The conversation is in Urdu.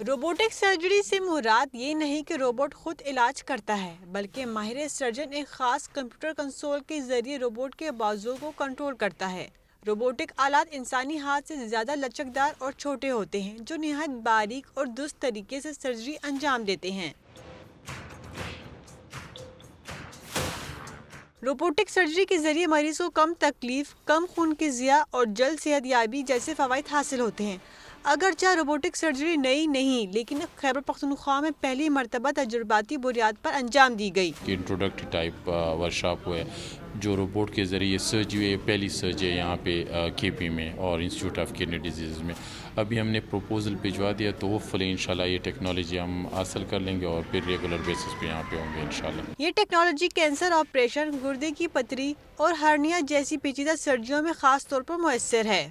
روبوٹک سرجری سے مراد یہ نہیں کہ روبوٹ خود علاج کرتا ہے، بلکہ ماہر سرجن ایک خاص کمپیوٹر کنسول کے ذریعے روبوٹ کے بازو کو کنٹرول کرتا ہے۔ روبوٹک آلات انسانی ہاتھ سے زیادہ لچکدار اور چھوٹے ہوتے ہیں، جو نہایت باریک اور درست طریقے سے سرجری انجام دیتے ہیں۔ روبوٹک سرجری کے ذریعے مریض کو کم تکلیف، کم خون کی ضیاع اور جلد صحت یابی جیسے فوائد حاصل ہوتے ہیں۔ اگرچہ روبوٹک سرجری نئی نہیں، لیکن خیبر پختونخوا میں پہلی مرتبہ تجرباتی بنیاد پر انجام دی گئی۔ انٹروڈکٹری ٹائپ ورکشاپ ہوئے جو روبوٹ کے ذریعے سرجری، پہلی سرجری یہاں پہ کے پی میں اور انسٹیٹیوٹ آف کڈنی ڈیزیز میں۔ ابھی ہم نے پروپوزل بھجوا دیا، تو ہوپ فلی انشاءاللہ یہ ٹیکنالوجی ہم حاصل کر لیں گے اور پھر ریگولر بیسس پہ یہاں پہ ہوں گے انشاءاللہ۔ یہ ٹیکنالوجی کینسر آپریشن، گردے کی پتھری اور ہرنیا جیسی پیچیدہ سرجریوں میں خاص طور پر مؤثر ہے۔